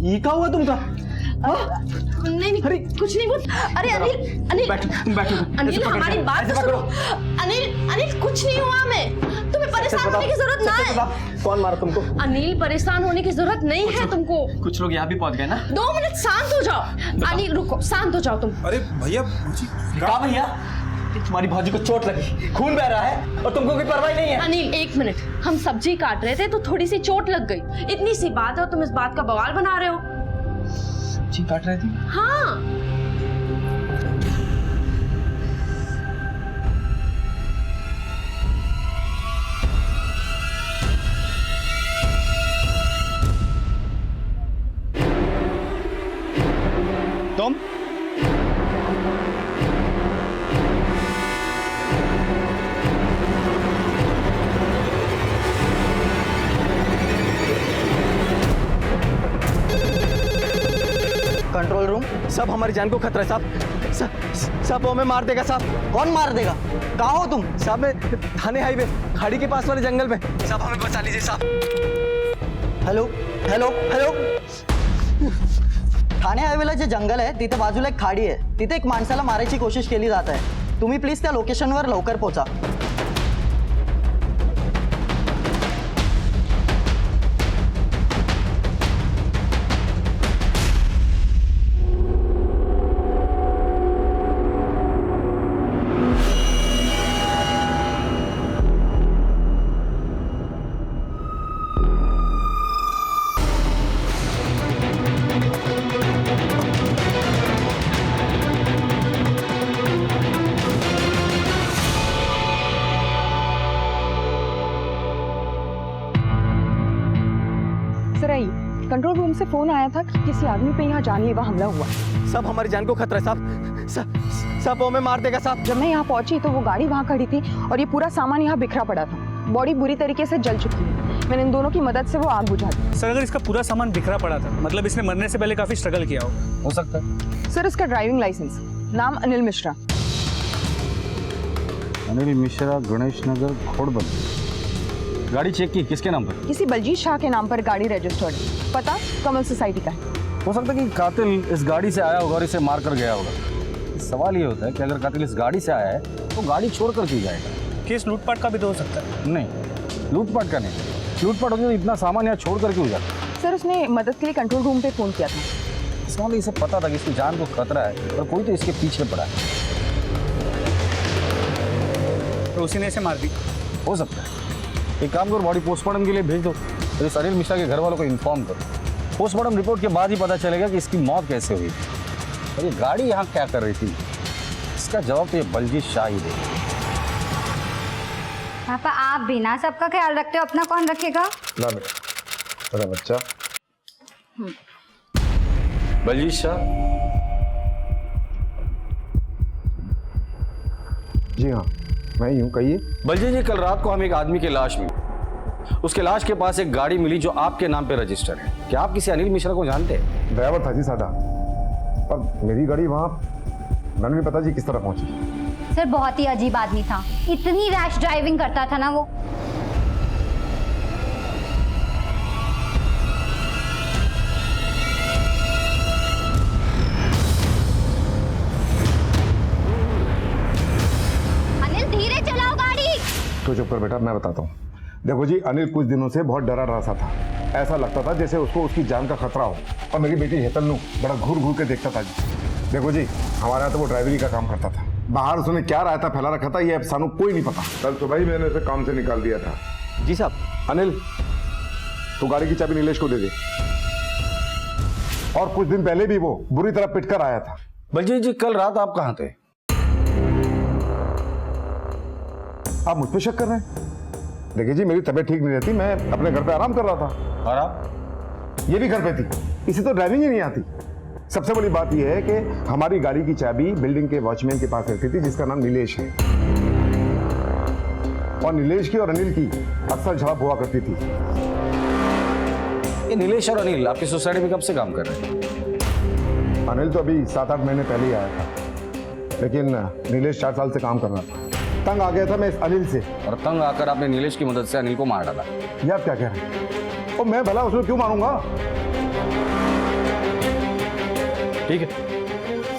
ये क्या हुआ तुमका? नहीं अरे कुछ नहीं बोल। अरे अनिल अनिल बैठो अनिल हमारी बात तो सुनो। अनिल कुछ नहीं हुआ हमें, तुम्हें परेशान होने की जरूरत ना है। कौन मारा तुमको? अनिल परेशान होने की जरूरत नहीं है तुमको। कुछ लोग यहाँ भी पहुँच गए ना। 2 मिनट शांत हो जाओ। अनिल रुको, शांत हो जाओ तुम। अरे भैया कहा भैया? तुम्हारी भाजी को चोट लगी, खून बह रहा है और तुमको कोई परवाह नहीं है। अनिल 1 मिनट, हम सब्जी काट रहे थे तो थोड़ी सी चोट लग गई, इतनी सी बात है और तुम इस बात का बवाल बना रहे हो। सब्जी काट रहे थे? हाँ तुम कंट्रोल रूम। सब हमारी जान को खतरा है साहब। सब हमें मार देगा साहब। कौन मार देगा? कहाँ हो तुम? साहब मैं थाने हाईवे खाड़ी के पास वाले जंगल में। साहब हमें बचा लीजिए साहब। हॅलो हॅलो हॅलो, ठाणे हायवेला जे जंगल आहे तिथे बाजूला एक खाडी आहे, तिथे एक माणसाला मारायची कोशिश केली जात आहे. तुम्ही प्लीज त्या लोकेशनवर लवकर पोहोचा. कंट्रोल रूम से फोन आया था कि किसी आदमी पे यहाँ जानलेवा हमला हुआ। सब हमारी जान को खतरा है साहब। सब हमें मार देगा साहब। जब मैं यहाँ पहुंची तो वो गाड़ी वहाँ खड़ी थी और ये पूरा सामान यहाँ बिखरा पड़ा था। बॉडी बुरी तरीके से जल चुकी है। मैंने इन दोनों की मदद से वो आग बुझा दी। सर अगर इसका पूरा सामान बिखरा पड़ा था मतलब इसने मरने से पहले काफी स्ट्रगल किया हो सकता है। सर इसका ड्राइविंग लाइसेंस, नाम अनिल मिश्रा। अनिल मिश्रा, गणेश नगर, घोड़बंद। गाड़ी चेक की, किसके नाम पर? किसी बलजीत शाह के नाम पर गाड़ी रजिस्टर्ड है। पता कमल सोसाइटी का है। हो सकता है कि कातिल इस गाड़ी से आया होगा और इसे मार कर गया होगा। सवाल ये होता है कि अगर कातिल इस गाड़ी से आया है तो गाड़ी छोड़कर क्यों जाएगा? केस लूटपाट का भी तो हो सकता है। नहीं, लूटपाट का नहीं। लूटपाट होती तो इतना सामान यहाँ छोड़ कर क्यों जाता? सर उसने मदद के लिए कंट्रोल रूम पे फोन किया था। इसका मतलब इसे पता था कि इसकी जान को खतरा है और कोई तो इसके पीछे पड़ा है। तो उसी ने इसे मार दी। हो सकता है। एक काम करो, बॉडी पोस्टमार्टम के लिए भेज दो और इस अनिल मिश्रा के घर वालों को इन्फॉर्म करो। पोस्टमार्टम रिपोर्ट के बाद ही पता चलेगा कि इसकी मौत कैसे हुई और ये गाड़ी यहाँ क्या कर रही थी। इसका जवाब तो ये बलजीत शाह ही देगा। पापा आप भी ना सबका ख्याल रखते हो, अपना कौन रखेगा? ना बेटा, तेरा बच्चा। बलजीत शाह। जी हाँ, मैं ही हूँ, कहिए। बलजीत जी, कल रात को हम एक आदमी की लाश मिली। उसके लाश के पास एक गाड़ी मिली जो आपके नाम पे रजिस्टर है। क्या आप किसी अनिल मिश्रा को जानते हैं? ड्राइवर था जी सादा, पर मेरी गाड़ी वहाँ मैंने नहीं पता जी किस तरह पहुँची। सर बहुत ही अजीब आदमी था, इतनी रैश ड्राइविंग करता था ना वो। अनिल धीरे चलाओ गाड़ी। तो चुप कर बेटा, मैं बताता हूँ। देखो जी, अनिल कुछ दिनों से बहुत डरा रहा था। ऐसा लगता था जैसे उसको उसकी जान का खतरा हो। और मेरी बेटी हेतल नू बड़ा घूर घूर के देखता था जी। देखो जी, हमारे यहाँ तो वो ड्राइवरी का काम करता था। बाहर उसने क्या रायता फैला रखा था ये सानू कोई नहीं पता। कल सुबह ही मैंने उसे काम से निकाल दिया था। जी साहब। अनिल, तू गाड़ी की चाबी नीलेश को दे दे। और कुछ दिन पहले भी वो बुरी तरह पिटकर आया था। बलजीत जी, कल रात आप कहाँ थे? आप मुझ पे शक कर रहे हैं? देखिए जी, मेरी तबीयत ठीक नहीं रहती, मैं अपने घर पे आराम कर रहा था। और आप? ये भी घर पे थी। इसे तो ड्राइविंग ही नहीं आती। सबसे बड़ी बात यह है कि हमारी गाड़ी की चाबी बिल्डिंग के वॉचमैन के पास रहती थी जिसका नाम नीलेश है। और नीलेश की और अनिल की अक्सर झड़प हुआ करती थी। ये नीलेश और अनिल आपकी सोसाइटी में कब से काम कर रहे हैं? अनिल तो अभी 7-8 महीने पहले ही आया था, लेकिन नीलेश 4 साल से काम कर रहा था। तंग आ गया था मैं इस अनिल से। और तंग आकर आपने नीलेश की मदद से अनिल को मार डाला। ये आप क्या कह रहे हैं? और मैं भला उसमें क्यों मारूंगा? ठीक है,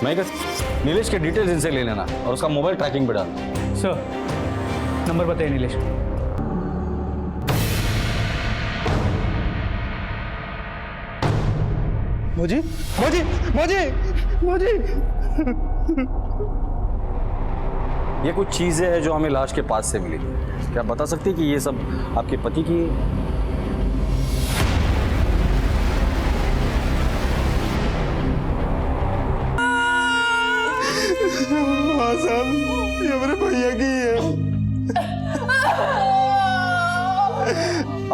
मैं नीलेश के डिटेल्स इनसे ले लेना और उसका मोबाइल ट्रैकिंग पे डालना। सर नंबर बताइए नीलेश को। मोजी मोजी मोजी मोजी ये कुछ चीजें हैं जो हमें लाश के पास से मिली। क्या आप बता सकती हैं कि ये सब आपके पति की? हाँ साहब, ये मेरे भैया की है।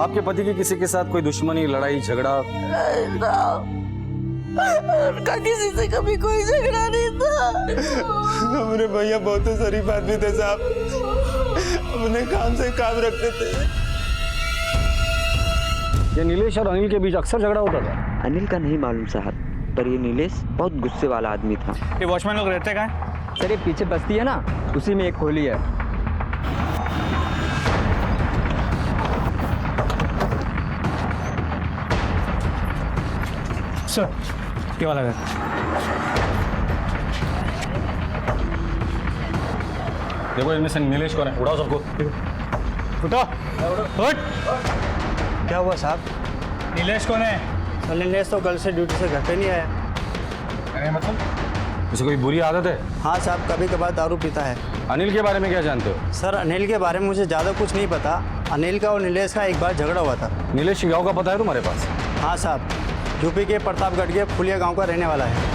आपके पति की किसी के साथ कोई दुश्मनी, लड़ाई, झगड़ा? उनका किसी से कभी कोई झगड़ा नहीं था। मेरे भैया बहुत शरीफ आदमी थे साहब, अपने काम से काम रखते थे। ये नीलेश और अनिल के बीच अक्सर झगड़ा होता था? अनिल का नहीं मालूम साहब, पर ये नीलेश बहुत गुस्से वाला आदमी था। ये वॉचमैन लोग रहते कहाँ हैं? सर ये पीछे बस्ती है ना, उसी में एक खोली है। सर ये वाला घर। देखो इनमें से नीलेश कौन है? उड़ाओ सबको। उठो, उठ। क्या हुआ साहब? नीलेश कौन है? नीलेश तो कल से ड्यूटी से घर पे नहीं आया। अरे मतलब उसे कोई बुरी आदत है? हाँ साहब, कभी कभार दारू पीता है। अनिल के बारे में क्या जानते हो? सर अनिल के बारे में मुझे ज़्यादा कुछ नहीं पता। अनिल का और नीलेश का एक बार झगड़ा हुआ था। नीलेश के गाँव का पता है तुम्हारे पास? हाँ साहब, यूपी के प्रतापगढ़ के फुलिया गांव का रहने वाला है।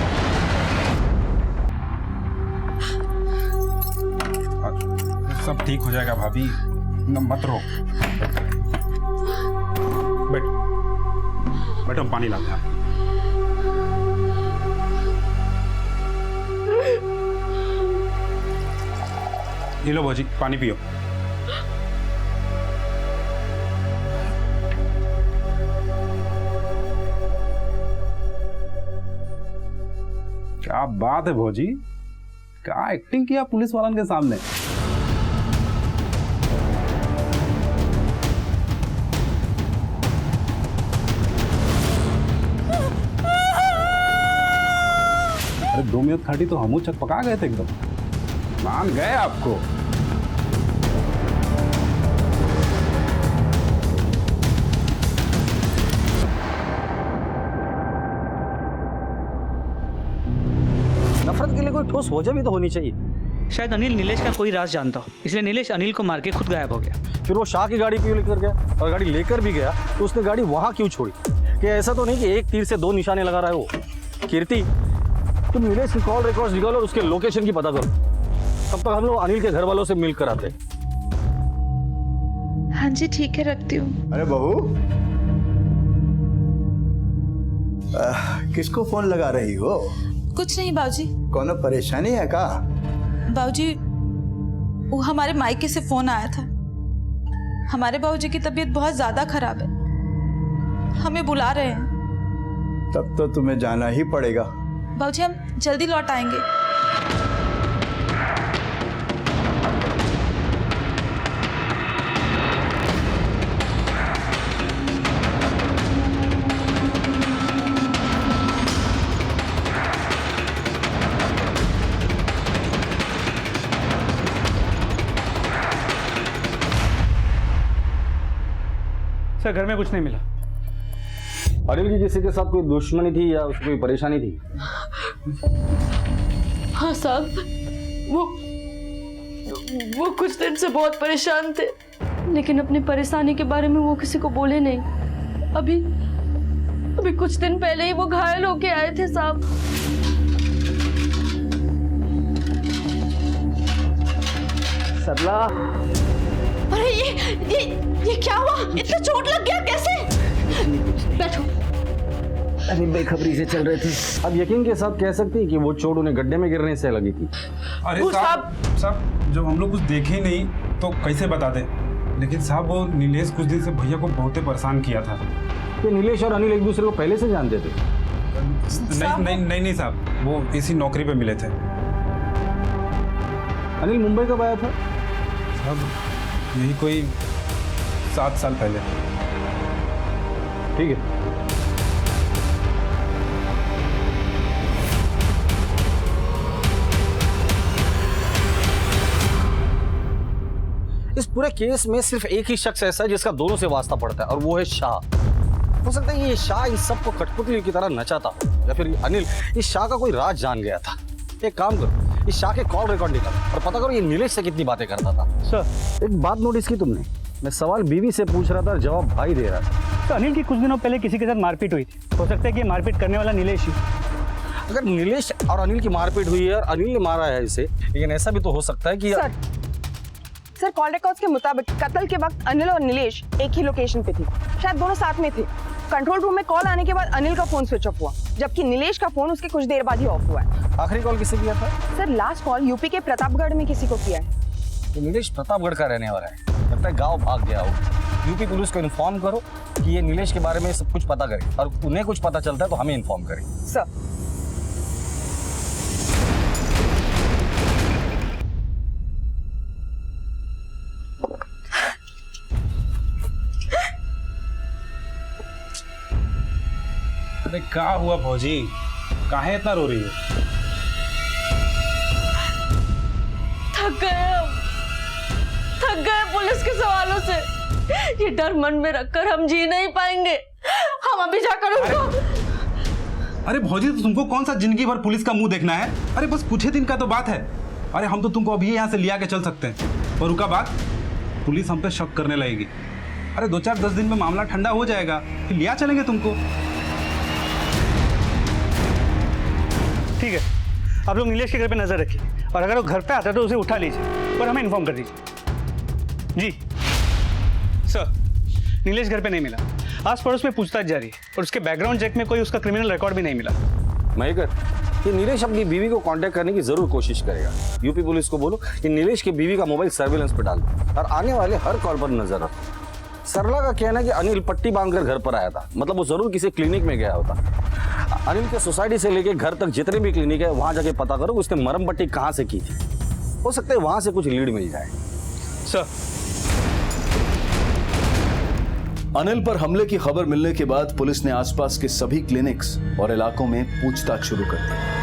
सब ठीक हो जाएगा भाभी, मत रो। बैठो बैठो, पानी लाते हैं। ये लो भौजी, पानी पियो। क्या बात है भौजी, क्या एक्टिंग किया पुलिस वालों के सामने। अरे 2 मिनट खड़ी तो हम चकपका गए थे एकदम, मान गए आपको। नफरत के लिए कोई ठोस वजह भी तो होनी चाहिए। शायद अनिल नीलेश का कोई राज जानता हो, इसलिए नीलेश अनिल को मार के खुद गायब हो गया। फिर वो शाह की गाड़ी क्यों लेकर गया, और गाड़ी लेकर भी गया तो उसने गाड़ी वहां क्यों छोड़ी? कि ऐसा तो नहीं कि एक तीर से 2 निशाने लगा रहा है वो। कीर्ति, तुम नीलेश की कॉल रिकॉर्ड्स निकालो और उसके लोकेशन की पता करो। तब तक हम लोग अनिल के घर वालों से मिल कर आते हैं। हाँ जी ठीक है, रखती हूँ। अरे बहू, किसको फोन लगा रही हो? कुछ नहीं बाबूजी। कोनो परेशानी है का? बाबूजी वो हमारे मायके से फोन आया था। हमारे बाबूजी की तबीयत बहुत ज्यादा खराब है, हमें बुला रहे हैं। तब तो तुम्हें जाना ही पड़ेगा। बाबूजी हम जल्दी लौट आएंगे। सर घर में कुछ नहीं मिला। अनिल की किसी के साथ कोई दुश्मनी थी या उसको कोई परेशानी थी? हाँ साहब, वो कुछ दिन से बहुत परेशान थे, लेकिन अपनी परेशानी के बारे में वो किसी को बोले नहीं। अभी कुछ दिन पहले ही वो घायल होके आए थे साहब। सरला, अरे ये क्या हुआ? इतना चोट लग गया कैसे? बैठो। अरे बेखबरी से चल रहे थे। अब यकीन के साथ कह सकती है कि वो चोट उन्हें गड्ढे में गिरने से लगी थी। अरे साहब जब हम लोग कुछ देखे ही नहीं तो कैसे बता दें। लेकिन साहब वो नीलेश कुछ दिन से भैया को बहुत परेशान किया था। कि नीलेश और अनिल एक दूसरे को पहले से जानते थे? नहीं साहब, वो इसी नौकरी पे मिले थे। अनिल मुंबई कब आया था? साहब यही कोई 7 साल पहले। ठीक है, पूरे केस में सिर्फ एक ही शख्स ऐसा है जिसका दोनों से वास्ता पड़ता है, और वो है शाह। हो सकता है ये शाह इस सबको कठपुतली की तरह नचाता हो, या फिर अनिल इस शाह का कोई राज जान गया था। एक काम करो, इस शाह के कॉल रिकॉर्ड निकालो और पता करो ये नीलेश से कितनी बातें करता था। सर, एक बात नोटिस की तुमने, मैं सवाल बीवी से पूछ रहा था और जवाब भाई दे रहा था। तो अनिल की कुछ दिनों पहले किसी के साथ मारपीट हुई थी, हो सकता है कि ये मारपीट करने वाला नीलेश ही। अगर नीलेश और अनिल की मारपीट हुई है और अनिल ने मारा है इसे, लेकिन ऐसा भी तो हो सकता है कि सर कॉल रिकॉर्ड्स के मुताबिक कत्ल के वक्त अनिल और नीलेश एक ही लोकेशन पे थे, शायद दोनों साथ में थे। कंट्रोल रूम में कॉल आने के बाद अनिल का फोन स्विच ऑफ हुआ, जबकि नीलेश का फोन उसके कुछ देर बाद ही ऑफ हुआ है। आखिरी कॉल किसे किया था? सर लास्ट कॉल यूपी के प्रतापगढ़ में किसी को किया है। तो नीलेश प्रतापगढ़ का रहने वाला है, लगता है गांव भाग गया हो। यूपी पुलिस को इन्फॉर्म करो कि ये नीलेश के बारे में सब कुछ पता करे, और उन्हें कुछ पता चलता है तो हमें इन्फॉर्म करें। सर अरे क्या हुआ भौजी, काहे इतना रो रही हो? थक गए पुलिस के सवालों से। ये डर मन में रखकर हम जी नहीं पाएंगे। हम अभी जाकर उसको। अरे भौजी, तो तुमको कौन सा जिंदगी भर पुलिस का मुंह देखना है? अरे बस कुछ ही दिन का तो बात है। अरे हम तो तुमको अभी यहाँ से लिया के चल सकते हैं, और उसका बाद पुलिस हम पे शक करने लगेगी। अरे 2-4-10 दिन में मामला ठंडा हो जाएगा, फिर लिया चलेंगे तुमको। ठीक है, आप लोग नीलेश के घर पे नजर रखिए, और अगर वो घर पे आता है तो उसे उठा लीजिए और हमें इन्फॉर्म कर दीजिए। जी सर, नीलेश घर पे नहीं मिला। आस पड़ोस में पूछताछ जारी है, और उसके बैकग्राउंड चेक में कोई उसका क्रिमिनल रिकॉर्ड भी नहीं मिला। महेकर, ये नीलेश अपनी बीवी को कांटेक्ट करने की जरूर कोशिश करेगा। यूपी पुलिस को बोलो कि नीलेश की बीवी का मोबाइल सर्विलेंस पे डाल दो और आने वाले हर कॉल पर नजर रखो। सरला का कहना है कि अनिल पट्टी बांधकर घर पर आया था, मतलब वो जरूर किसी क्लिनिक में गया होता। अनिल के सोसाइटी से लेके घर तक जितने भी क्लिनिक है वहां जाके पता करो उसने मरम पट्टी कहां से की थी। हो सकता है वहां से कुछ लीड मिल जाए। सर, अनिल पर हमले की खबर मिलने के बाद पुलिस ने आसपास के सभी क्लिनिक्स और इलाकों में पूछताछ शुरू कर दी।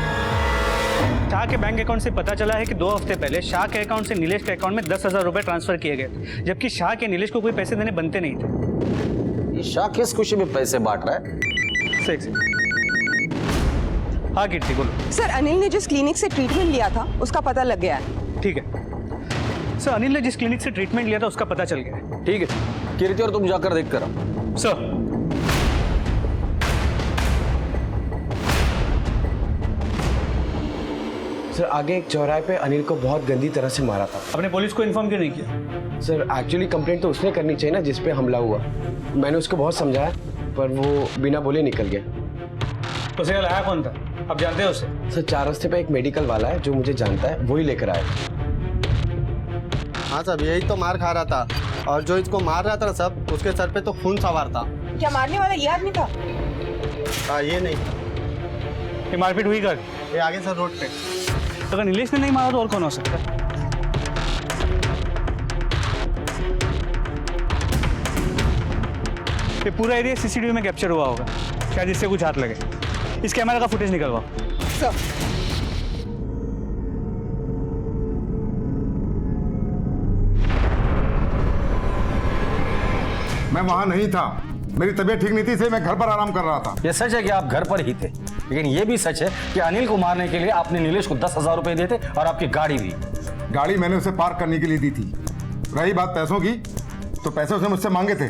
शाह के बैंक अकाउंट से पता चला है कि 2 हफ्ते पहले शाह के अकाउंट से नीलेश के अकाउंट में 10,000 रुपए ट्रांसफर किए गए थे, जबकि शाह के नीलेश को कोई पैसे देने बनते नहीं थे। ये शाह किस खुशी में पैसे बांट रहा है? सही। हाँ कीर्ति, बोलो। सर अनिल ने जिस क्लिनिक से ट्रीटमेंट लिया था उसका पता लग गया है। ठीक है सर, अनिल ने जिस क्लिनिक से ट्रीटमेंट लिया था उसका पता चल गया है। ठीक है कीर्ति, और तुम जाकर देख कर आओ। सर, सर आगे एक चौराहे पे अनिल को बहुत गंदी तरह से मारा था। आपने पुलिस को इन्फॉर्म क्यों नहीं किया? सर एक्चुअली कंप्लेंट तो उसने करनी चाहिए ना जिस पे हमला हुआ। मैंने उसको बहुत समझाया पर वो बिना बोले निकल गया। तो उसे लाया कौन था, आप जानते हो उसे? सर 4 रास्ते पे एक मेडिकल वाला है जो मुझे जानता है, वही लेकर आया। हाँ साहब, यही तो मार खा रहा था, और जो इसको मार रहा था ना सब, उसके सर पे तो खून सवार था। क्या मारने वाला ये आदमी था? हाँ ये नहीं, ये मारपीट हुई कर ये आगे सर रोड पे। अगर नीलेश ने नहीं मारा तो और कौन हो सकता है? ये पूरा एरिया सीसीटीवी में कैप्चर हुआ होगा, शायद इससे कुछ हाथ लगे। इस कैमरा का फुटेज निकलवाओ। सर मैं वहां नहीं था, मेरी तबीयत ठीक नहीं थी, इसलिए मैं घर पर आराम कर रहा था। यह सच है कि आप घर पर ही थे, लेकिन यह भी सच है कि अनिल को मारने के लिए आपने नीलेश को 10,000 रुपए दिए थे और आपकी गाड़ी भी। गाड़ी मैंने उसे पार्क करने के लिए दी थी। रही बात पैसों की, तो पैसे उसने मुझसे मांगे थे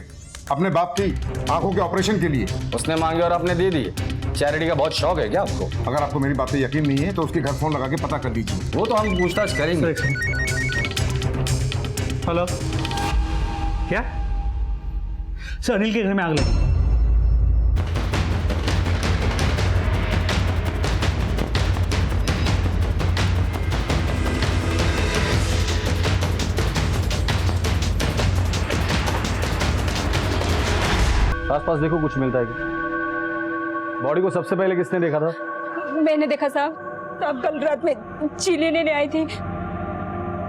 अपने बाप की आंखों के ऑपरेशन के लिए। उसने मांगे और आपने दे दिए। चैरिटी का बहुत शौक है क्या आपको? अगर आपको मेरी बात पे यकीन नहीं है तो उसके घर फोन लगा के पता कर दीजिए। वो तो हम पूछताछ करेंगे। हेलो, क्या सर अनिल के घर में आग लगी? आसपास देखो कुछ मिलता है क्या? बॉडी को सबसे पहले किसने देखा था? मैंने देखा साहब। साहब कल रात में चीनी लेने आई थी,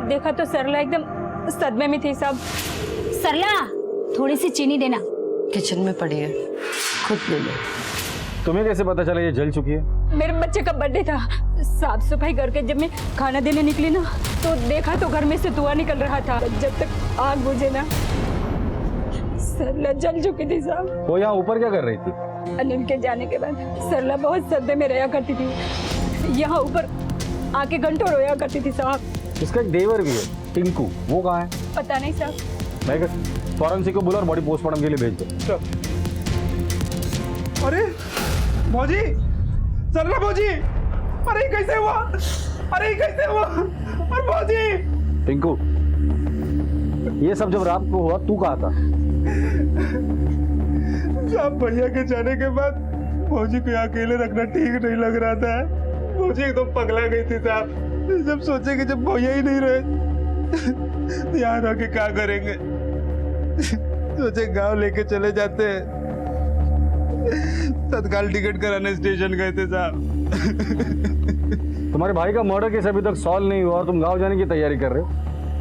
देखा तो सरला एकदम सदमे में थी साहब। सरला थोड़ी सी चीनी देना। किचन में पड़ी है, खुद ले लो। तुम्हें कैसे पता चला ये जल चुकी है? मेरे बच्चे का बर्थडे था, साफ सफाई करके जब मैं खाना देने निकली ना तो देखा तो घर में से धुआं निकल रहा था। जब तक आग बुझे ना सरला जल चुकी थी साहब। वो यहाँ ऊपर क्या कर रही थी? अनिल के जाने के बाद सरला बहुत सदमे में रहा करती थी, यहाँ ऊपर आके घंटों रोया करती थी साहब। इसका एक देवर भी है टिंकू, वो कहाँ है? पता नहीं साहब। मैं फॉरेंसिक को बोला और बॉडी पोस्टमार्टम के लिए भेज दो। अरे भौजी, सरला भौजी, अरे ये कैसे हुआ? अरे ये कैसे हुआ? और भौजी टिंकू, ये सब जब रात को हुआ तू कहाँ था? साहब भैया के जाने के बाद भौजी को यहाँ अकेले रखना ठीक नहीं लग रहा था। भौजी एकदम पगला गई थी साहब। जब सोचे कि जब भैया ही नहीं रहे तो यहाँ रह के क्या करेंगे, सोचे गांव लेके चले जाते हैं। तत्काल टिकट कराने स्टेशन गए थे साहब। तुम्हारे भाई का मर्डर केस अभी तक सॉल्व नहीं हुआ और तुम गांव जाने की तैयारी कर रहे हो।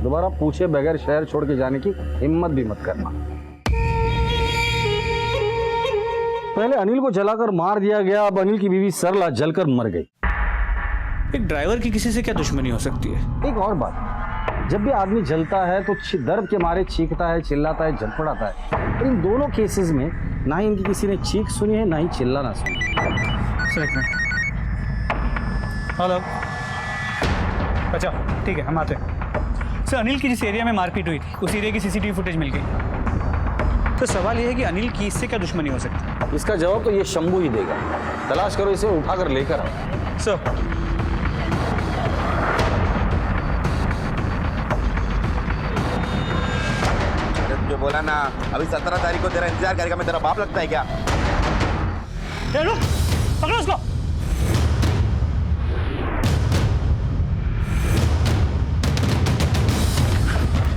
दोबारा पूछे बगैर शहर छोड़ के जाने की हिम्मत भी मत करना। पहले अनिल को जलाकर मार दिया गया, अब अनिल की बीवी सरला जलकर मर गई। एक ड्राइवर की किसी से क्या दुश्मनी हो सकती है? एक और बात, जब भी आदमी जलता है तो दर्द के मारे चीखता है, चिल्लाता है, झड़फड़ाता है। इन दोनों केसेस में ना ही इनकी किसी ने चीख सुनी है, ना ही चिल्लाना सुनी। हेलो, अच्छा ठीक है, हम आते हैं। सर, अनिल की जिस एरिया में मारपीट हुई थी उस एरिया की सीसीटीवी फुटेज मिल गई। तो सवाल यह है कि अनिल की इससे क्या दुश्मनी हो सकती है? इसका जवाब तो ये शंभू ही देगा। तलाश करो, इसे उठाकर लेकर आओ। सर, जो बोला ना, अभी 17 तारीख को तेरा इंतजार करेगा। मैं तेरा बाप लगता है क्या? पकड़ो उसको।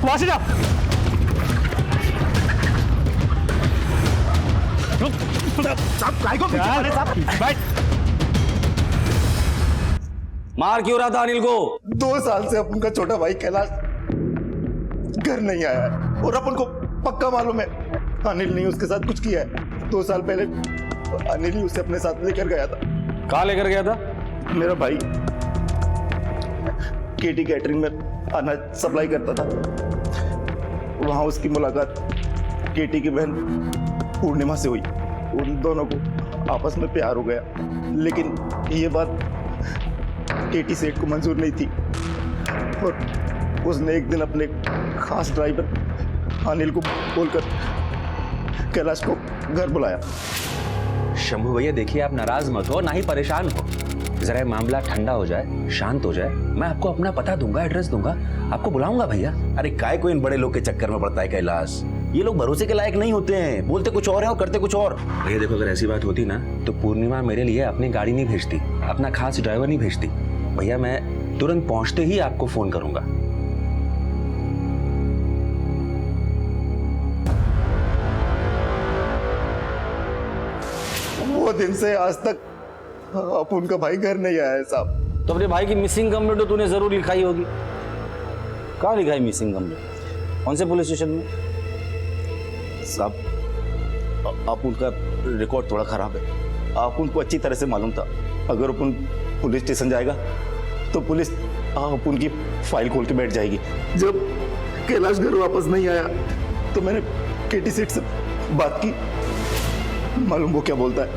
वहां से जाओ। मार क्यों रहा था अनिल को? 2 साल से अपन का छोटा भाई कैलाश घर नहीं आया है और अपन को पक्का मालूम है अनिल ने उसके साथ कुछ किया है। 2 साल पहले अनिल ही उसे अपने साथ लेकर गया था। कहाँ लेकर गया था? मेरा भाई केटी कैटरिंग में अनाज सप्लाई करता था। वहां उसकी मुलाकात केटी की बहन पूर्णिमा से हुई। उन दोनों को आपस में प्यार हो गया, लेकिन ये बात केटी सेठ को मंजूर नहीं थी और उसने एक दिन अपने खास ड्राइवर अनिल को बोलकर कैलाश को घर बुलाया। शंभू भैया देखिए, आप नाराज मत हो, ना ही परेशान हो। जरा ये मामला ठंडा हो जाए, शांत हो जाए, मैं आपको अपना पता दूंगा, एड्रेस दूंगा, आपको बुलाऊंगा भैया। अरे काय को इन बड़े लोग के चक्कर में पड़ता है कैलाश? ये लोग भरोसे के लायक नहीं होते हैं, बोलते कुछ और है और करते कुछ और। भैया देखो, अगर ऐसी बात होती ना तो पूर्णिमा मेरे लिए अपनी गाड़ी नहीं भेजती, अपना खास ड्राइवर नहीं भेजती। भैया मैं तुरंत पहुंचते ही आपको फोन करूंगा। वो दिन से आज तक अपन का भाई घर नहीं आया है साहब। तो अपने भाई की मिसिंग कंप्लेंट तो तूने जरूर लिखाई होगी। कहाँ लिखाई मिसिंग कंप्लेंट? कौन से पुलिस स्टेशन में? साहब अपन का रिकॉर्ड थोड़ा खराब है। अपन को अच्छी तरह से मालूम था अगर अपन पुलिस स्टेशन जाएगा तो पुलिस अपन की फाइल खोल के बैठ जाएगी। जब कैलाश घर वापस नहीं आया तो मैंने केटी सेठ से बात की। मालूम वो क्या बोलता है,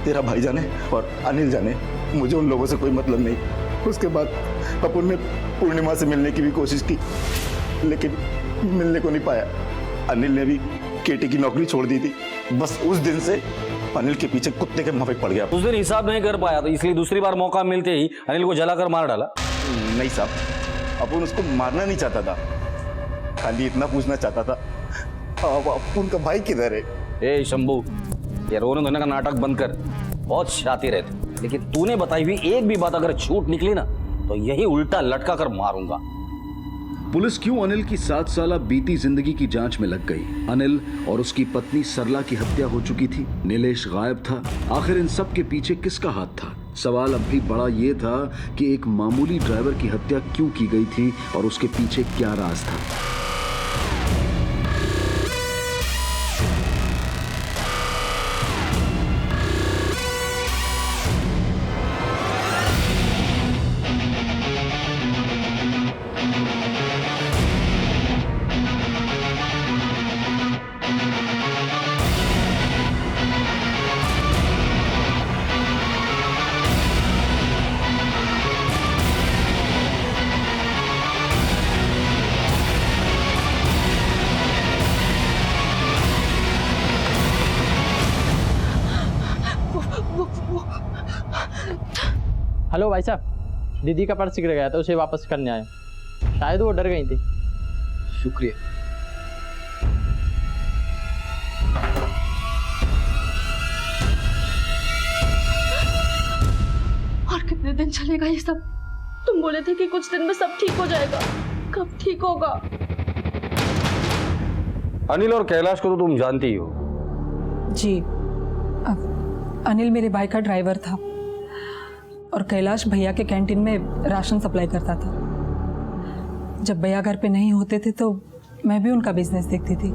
तेरा भाई जाने और अनिल जाने, मुझे उन लोगों से कोई मतलब नहीं। उसके बाद अपन ने पूर्णिमा से मिलने की भी कोशिश की, लेकिन मिलने को नहीं पाया। अनिल ने भी केटी की नौकरी छोड़ दी थी। बस उस दिन से अनिल के पीछे कुत्ते के माफिक पड़ गया। उस दिन हिसाब नहीं कर पाया, तो इसलिए दूसरी बार मौका मिलते ही अनिल को जलाकर मार डाला। नहीं साहब, अपन उसको मारना नहीं चाहता था, खाली इतना पूछना चाहता था अब अपन का भाई किधर है। ए शंभू, ये रोने धोने का नाटक बंद कर, बहुत शातिर है तू। लेकिन तूने बताई हुई एक भी बात अगर झूठ निकली ना तो यही उल्टा लटका कर मारूंगा। पुलिस क्यों अनिल की 7 साल बीती जिंदगी की जांच में लग गई। अनिल और उसकी पत्नी सरला की हत्या हो चुकी थी, नीलेश गायब था। आखिर इन सब के पीछे किसका हाथ था? सवाल अब भी बड़ा ये था कि एक मामूली ड्राइवर की हत्या क्यों की गई थी और उसके पीछे क्या राज था। हेलो भाई साहब, दीदी का पर्स गिर गया था, उसे वापस करने आया। शायद वो डर गई थी। शुक्रिया। और कितने दिन चलेगा ये सब? तुम बोले थे कि कुछ दिन में सब ठीक हो जाएगा, कब ठीक होगा? अनिल और कैलाश को तो तुम जानती ही हो। जी, अनिल मेरे भाई का ड्राइवर था और कैलाश भैया के कैंटीन में राशन सप्लाई करता था। जब भैया घर पे नहीं होते थे तो मैं भी उनका बिजनेस देखती थी।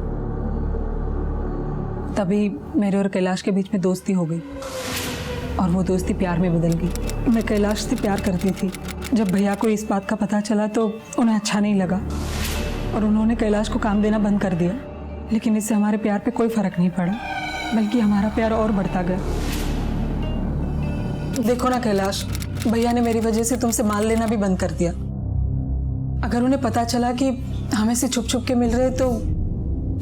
तभी मेरे और कैलाश के बीच में दोस्ती हो गई और वो दोस्ती प्यार में बदल गई। मैं कैलाश से प्यार करती थी। जब भैया को इस बात का पता चला तो उन्हें अच्छा नहीं लगा और उन्होंने कैलाश को काम देना बंद कर दिया। लेकिन इससे हमारे प्यार पे कोई फर्क नहीं पड़ा, बल्कि हमारा प्यार और बढ़ता गया। देखो ना कैलाश, भैया ने मेरी वजह से तुमसे माल लेना भी बंद कर दिया। अगर उन्हें पता चला कि हमें से छुप छुप के मिल रहे तो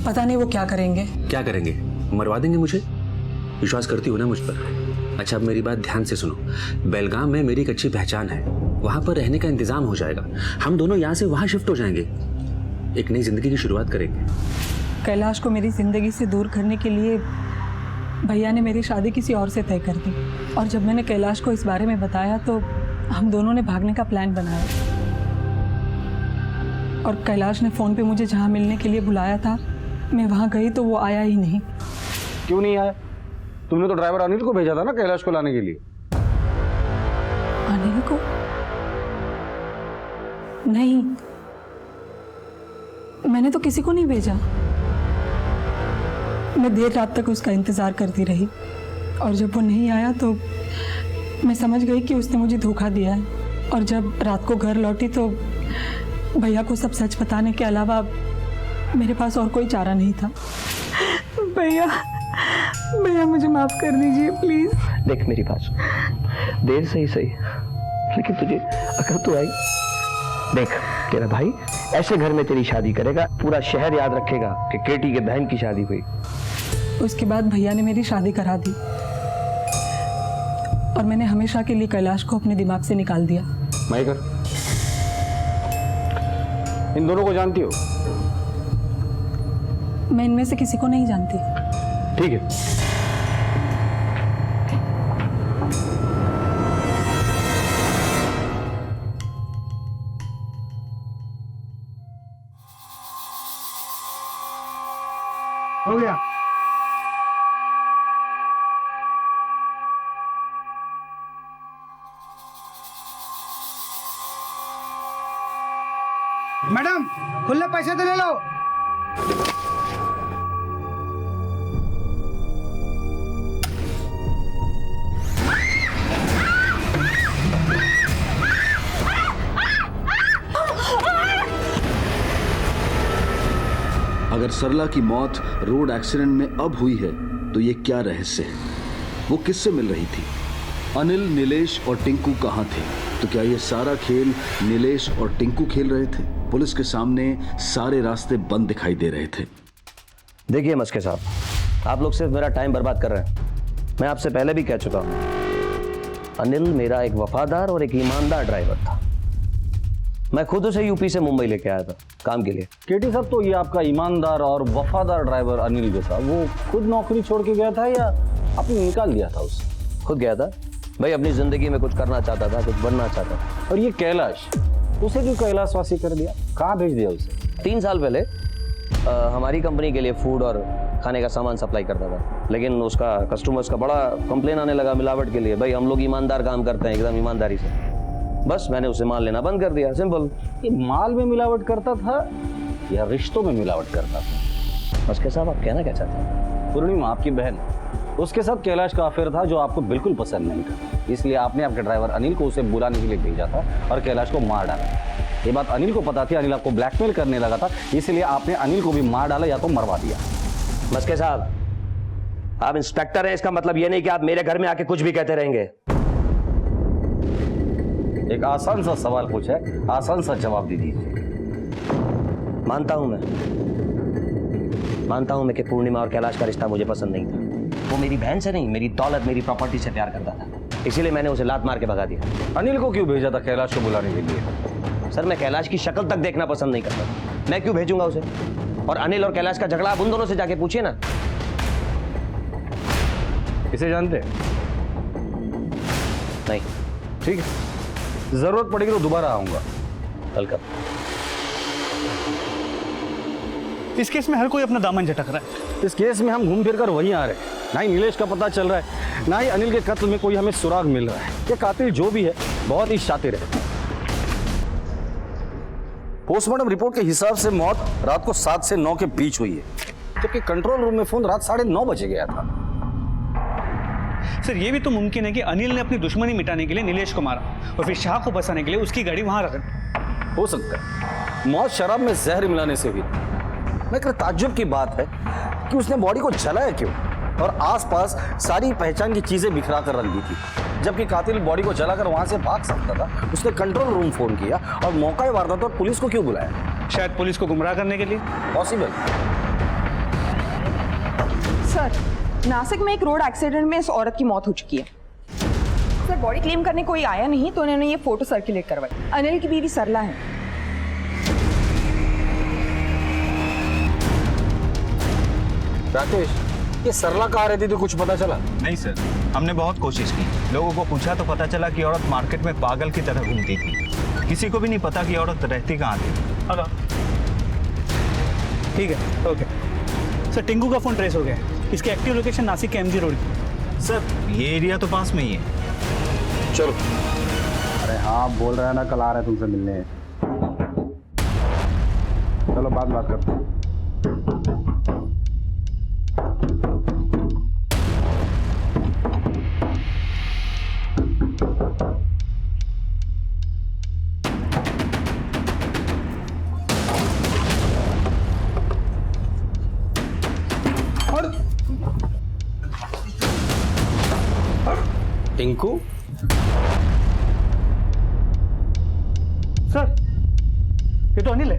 पता नहीं वो क्या करेंगे। क्या करेंगे? मरवा देंगे मुझे। विश्वास करती हो ना मुझ पर? अच्छा, अब मेरी बात ध्यान से सुनो। बेलगाम में मेरी एक अच्छी पहचान है, वहां पर रहने का इंतजाम हो जाएगा। हम दोनों यहाँ से वहां शिफ्ट हो जाएंगे, एक नई जिंदगी की शुरुआत करेंगे। कैलाश को मेरी जिंदगी से दूर करने के लिए भैया ने मेरी शादी किसी और से तय कर दी और जब मैंने कैलाश को इस बारे में बताया तो हम दोनों ने भागने का प्लान बनाया। और कैलाश ने फ़ोन पे मुझे जहाँ मिलने के लिए बुलाया था, मैं वहाँ गई तो वो आया ही नहीं। क्यों नहीं आया? तुमने तो ड्राइवर अनिल को भेजा था ना कैलाश को लाने के लिए। अनिल को? नहीं, मैंने तो किसी को नहीं भेजा। मैं देर रात तक उसका इंतज़ार करती रही और जब वो नहीं आया तो मैं समझ गई कि उसने मुझे धोखा दिया है। और जब रात को घर लौटी तो भैया को सब सच बताने के अलावा मेरे पास और कोई चारा नहीं था। भैया, भैया मुझे माफ़ कर दीजिए प्लीज़। देख मेरी बात सुन, देर से ही सही, लेकिन तुझे अकल तो आई। देख, तेरा भाई ऐसे घर में तेरी शादी करेगा, पूरा शहर याद रखेगा कि केटी के बहन की शादी हुई। उसके बाद भैया ने मेरी शादी करा दी और मैंने हमेशा के लिए कैलाश को अपने दिमाग से निकाल दिया। माइकर, इन दोनों को जानती हो? मैं इनमें से किसी को नहीं जानती। ठीक है। हो गया। मैडम, खुले पैसे तो ले लो। अगर सरला की मौत रोड एक्सीडेंट में अब हुई है तो ये क्या रहस्य है? वो किससे मिल रही थी? अनिल, नीलेश और टिंकू कहाँ थे? तो क्या ये सारा खेल नीलेश और टिंकू खेल रहे थे? पुलिस के सामने सारे रास्ते बंद दिखाई दे रहे थे। देखिए मस्के साहब, आप लोग सिर्फ मेरा टाइम बर्बाद कर रहे हैं। मैं आपसे पहले भी कह चुका हूँ, अनिल मेरा एक वफादार और एक ईमानदार ड्राइवर था। मैं खुद उसे यूपी से मुंबई लेके आया था काम के लिए। केटी साहब, तो ये आपका ईमानदार और वफादार ड्राइवर अनिल जो था, वो खुद नौकरी छोड़ के गया था या आपने निकाल दिया था उसे? खुद गया था भाई, अपनी जिंदगी में कुछ करना चाहता था, कुछ बनना चाहता था। और ये कैलाश, उसे क्यों कैलाशवासी कर दिया? कहाँ भेज दिया उसे? 3 साल पहले हमारी कंपनी के लिए फूड और खाने का सामान सप्लाई करता था, लेकिन उसका कस्टमर्स का बड़ा कंप्लेन आने लगा मिलावट के लिए। भाई हम लोग ईमानदार काम करते हैं, एकदम ईमानदारी से। बस मैंने उसे माल लेना बंद कर दिया, सिंपल। ये माल में मिलावट करता था या रिश्तों में मिलावट करता था? मस्के साहब, आप कहना क्या चाहते हैं? पूर्णिमा आपकी बहन, उसके साथ कैलाश का अफेयर था जो आपको बिल्कुल पसंद नहीं था, इसलिए आपने आपके ड्राइवर अनिल को उसे बुलाने के लिए भेजा था और कैलाश को मार डाला। ये बात अनिल को पता थी, अनिल आपको ब्लैकमेल करने लगा था, इसलिए आपने अनिल को भी मार डाला या तो मरवा दिया। मस्के साहब, आप इंस्पेक्टर हैं, इसका मतलब ये नहीं कि आप मेरे घर में आके कुछ भी कहते रहेंगे। एक आसान सा सवाल पूछा है, आसान सा जवाब दे दीजिए। मानता हूं मैं कि पूर्णिमा और कैलाश का रिश्ता मुझे पसंद नहीं था। वो मेरी बहन से नहीं, मेरी दौलत, मेरी प्रॉपर्टी से प्यार करता था। इसीलिए मैंने उसे लात मार के भगा दिया। अनिल को क्यों भेजा था कैलाश को बुलाने के लिए? सर मैं कैलाश की शक्ल तक देखना पसंद नहीं करता, मैं क्यों भेजूंगा उसे? और अनिल और कैलाश का झगड़ा आप उन दोनों से जाके पूछिए ना। इसे जानते हैं? नहीं। ठीक है, जरूरत पड़ेगी तो दोबारा आऊंगा। वेलकम। इस केस में हर कोई अपना दामन झटक रहा है। इस केस में हम घूम फिर कर वहीं आ रहे हैं। ना ही नीलेश का पता चल रहा है, ना ही अनिल के कत्ल में कोई हमें सुराग मिल रहा है। ये कातिल जो भी है बहुत ही शातिर है। पोस्टमार्टम रिपोर्ट के हिसाब से मौत रात को 7 से 9 के बीच हुई है, जबकि कंट्रोल रूम में फोन रात 9:30 बजे गया था। सर ये भी तो मुमकिन है कि अनिल ने अपनी दुश्मनी मिटाने के लिए नीलेश को मारा और फिर शाह को बचाने के लिए उसकी गाड़ी वहां रख दी। हो सकता है मौत शराब में जहर मिलाने से हुई। मगर ताज्जुब की बात है कि उसने बॉडी को जलाया क्यों और आसपास सारी पहचान की चीजें बिखरा कर रख दी थी, जबकि कातिल बॉडी को जलाकर वहां से भाग सकता था। उसने कंट्रोल रूम फोन किया और मौका वारदात पर पुलिस को क्यों बुलाया? शायद पुलिस को गुमराह करने के लिए। पॉसिबल। सर नासिक में एक रोड एक्सीडेंट में इस औरत की मौत हो चुकी है। सर बॉडी क्लेम करने कोई आया नहीं तो उन्होंने ये फोटो सर्कुलेट करवाई। अनिल की बीवी सरला है। राकेश, ये सरला कहाँ रहती थी, कुछ पता चला? नहीं सर, हमने बहुत कोशिश की, लोगों को पूछा तो पता चला कि औरत मार्केट में पागल की तरह घूमती थी। किसी को भी नहीं पता कि औरत रहती कहाँ थी। ठीक है, ओके। सर टिंकू का फोन ट्रेस हो गया है। इसकी एक्टिव लोकेशन नासिक के MG रोड की। सर ये एरिया तो पास में ही है। चलो। अरे हाँ बोल रहा है ना, कल आ रहे हैं तुमसे मिलने। चलो बात करते हैं। टिंकू? सर ये तो अनिल है।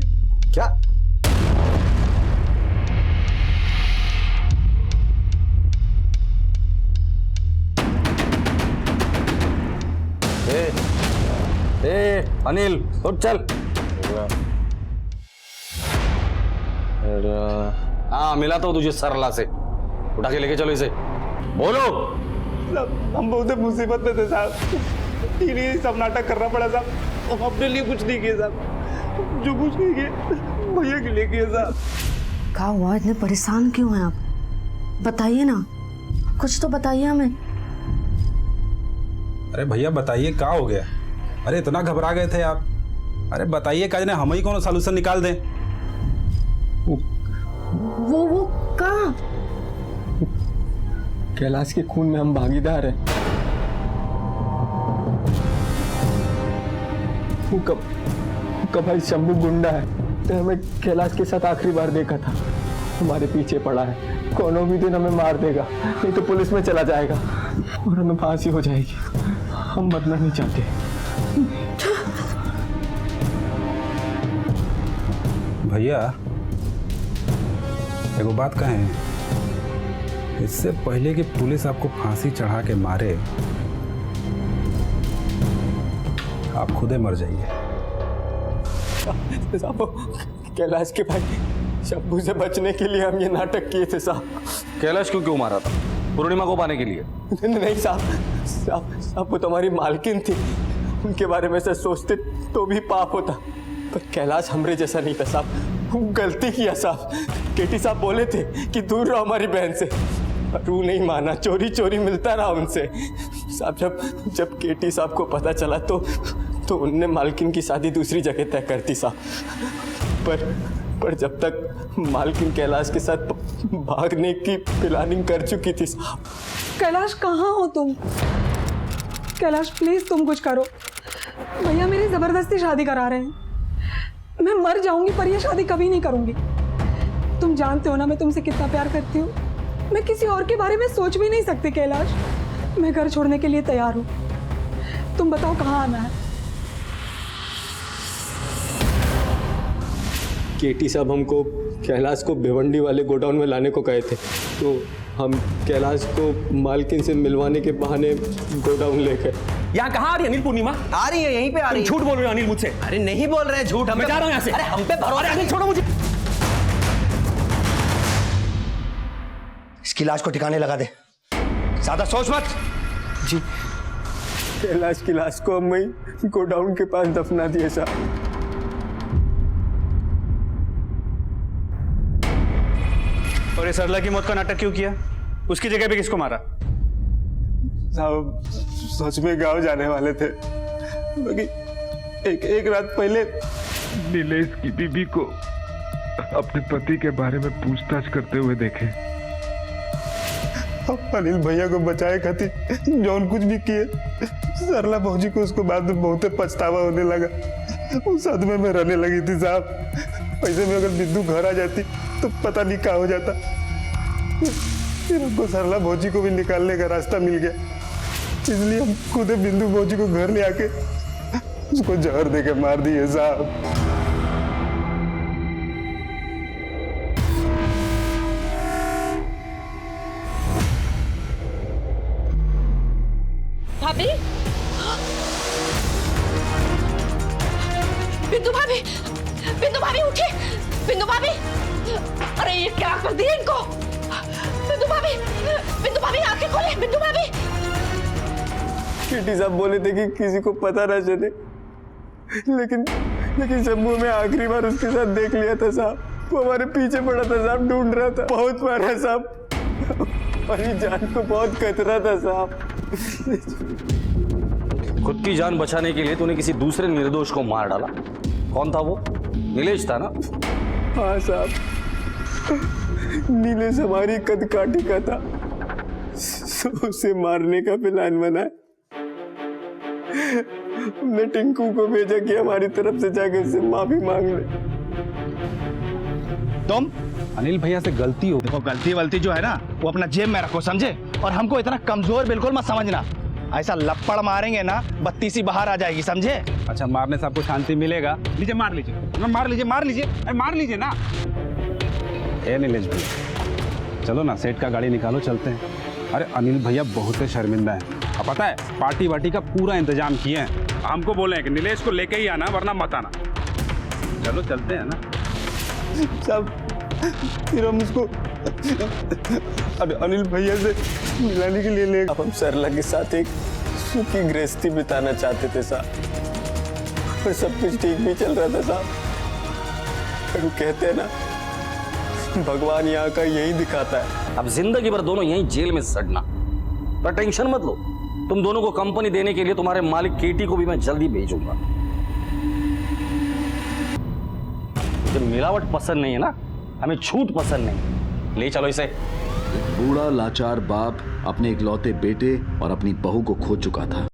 क्या? ए अनिल उठ चल। हाँ मिला तो तुझे सरला से, उठा के लेके चलो इसे। बोलो। हम बहुत मुसीबत में थे साहब, इन्हीं सब नाटक करना पड़ा साहब। हम अपने लिए कुछ नहीं किए साहब, जो कुछ नहीं किए भैया के लिए किए साहब। क्या हुआ, इतने परेशान क्यों हैं आप? बताइए ना, कुछ तो बताइए हमें। अरे भैया बताइए क्या हो गया? अरे इतना घबरा गए थे आप? अरे बताइए काज ने हम ही कौन सॉल्यूशन निकाल दें। वो कहाँ? कैलाश के खून में हम भागीदार हैं। वो कब भाई शंभू गुंडा है, तो हमें कैलाश के साथ आखिरी बार देखा था। हमारे पीछे पड़ा है, कोनो भी दिन हमें मार देगा, नहीं तो पुलिस में चला जाएगा और हमें फांसी हो जाएगी। हम मरना नहीं चाहते। भैया एगो बात कहें, इससे पहले कि पुलिस आपको फांसी चढ़ा के मारे, आप खुदे मर जाइए। कैलाश के भाई शंभू से बचने के लिए हम ये नाटक किए थे साहब। कैलाश क्यों मारा था? पूर्णिमा को पाने के लिए? नहीं साहब, वो तुम्हारी मालकिन थी, उनके बारे में से सोचते तो भी पाप होता। पर कैलाश हमरे जैसा नहीं था साहब, गलती किया साहब। केटी साहब बोले थे कि दूर रहो हमारी बहन से, पर वो नहीं माना, चोरी चोरी मिलता रहा उनसे साहब। जब केटी साहब को पता चला तो उनने मालकिन की शादी दूसरी जगह तय कर दी साहब। पर जब तक मालकिन कैलाश के साथ भागने की प्लानिंग कर चुकी थी साहब। कैलाश कहाँ हो तुम? कैलाश प्लीज तुम कुछ करो। भैया मेरी जबरदस्ती शादी करा रहे हैं। मैं मर जाऊंगी पर ये शादी कभी नहीं करूंगी। तुम जानते हो ना मैं तुमसे कितना प्यार करती हूँ। मैं किसी और के बारे में सोच भी नहीं सकती कैलाश। मैं घर छोड़ने के लिए तैयार हूँ, तुम बताओ कहाँ आना है? केटी साहब हमको कैलाश को भिवंडी वाले गोडाउन में लाने को कहे थे, तो हम कैलाश को मालकिन से मिलवाने के बहाने गोडाउन ले गए। यहाँ कहाँ आ रही है अनिल पूर्णिमा? आ रही है, यहीं पे आ रही है। झूठ बोल रहे हो अनिल मुझसे। अरे नहीं बोल रहे हैं झूठ, मैं जा रहा हूँ यहाँ से। अरे हम पे भरोसा। अरे अनिल छोड़ो मुझे। इसकी लाश को ठिकाने लगा दे, ज्यादा सोच मत। जी कैलाश की लाश को हम वहीं गोडाउन के पास दफना दिए साहब। और ये सरला की मौत का नाटक क्यों किया? उसकी जगह पे किसको मारा? साहब सच में गांव जाने वाले थे, बाकी एक रात पहले नीलेश की बीबी को अपने पति के बारे में पूछताछ करते हुए देखे। अनिल भैया को बचाए खातिर जौन कुछ भी किए, सरला भौजी को उसको बाद में बहुत पछतावा होने लगा। उस सदमे में रहने लगी थी साहब। ऐसे में अगर बिंदु घर आ जाती तो पता नहीं क्या हो जाता। फिर हमको सरला भौजी को भी निकालने का रास्ता मिल गया, इसलिए हम खुद बिंदु भौजी को घर ले आके उसको जहर देके मार दिए साहब। भाभी, बिंदु भाभी, बिंदु भाभी उठिए, बिंदु भाभी। अरे ये क्या कर दिया इनको? बिंदु भाभी आंखें खोले, बिंदु भाभी। केटी साहब बोले थे कि किसी को पता ना चले, लेकिन शंभू में आखिरी बार उसके साथ देख लिया था साहब। वो हमारे पीछे पड़ा था साहब, ढूंढ रहा था, बहुत मारा साहब। और जान को बहुत खतरा था साहब। खुद की जान बचाने के लिए तूने किसी दूसरे निर्दोष को मार डाला। कौन था वो? नीलेश था ना? हाँ साहब, नीलेश हमारी कदकाठी का था, उसे मारने का प्लान बनाया। हमने टिंकू को भेजा कि हमारी तरफ से जाकर उससे माफी मांग ले। तुम अनिल भैया से गलती हो। देखो गलती वलती जो है ना वो अपना जेब में रखो, समझे? और हमको इतना कमजोर बिल्कुल मत समझना। ऐसा लपड़ मारेंगे ना बत्ती सी बाहर आ जाएगी, समझे? अच्छा मारने से आपको शांति मिलेगा? लीजिए मार लीजिए, मार लीजिए, मार लीजिए, अरे मार लीजिए ना। ए नीलेश भैया चलो ना, सेठ का गाड़ी निकालो, चलते हैं। अरे अनिल भैया बहुत शर्मिंदा है। अब पता है पार्टी वार्टी का पूरा इंतजाम किए हैं। हमको बोले हैं कि नीलेश को लेके ही आना वरना मत आना। चलो चलते हैं ना सब। फिर हम उसको अनिल भैया से मिलाने के लिए ले। अब हम सरला के साथ एक सुखी गृहस्थी बिताना चाहते थे साहब, और सब कुछ ठीक भी चल रहा था साहब। पर वो कहते हैं ना, भगवान यहाँ का यही दिखाता है। अब जिंदगी भर दोनों यहीं जेल में सड़ना। पर टेंशन मत लो, तुम दोनों को कंपनी देने के लिए तुम्हारे मालिक केटी को भी मैं जल्दी भेजूंगा। मुझे मिलावट पसंद नहीं है ना, हमें छूट पसंद नहीं। ले चलो इसे। बूढ़ा लाचार बाप अपने इकलौते बेटे और अपनी बहू को खो चुका था।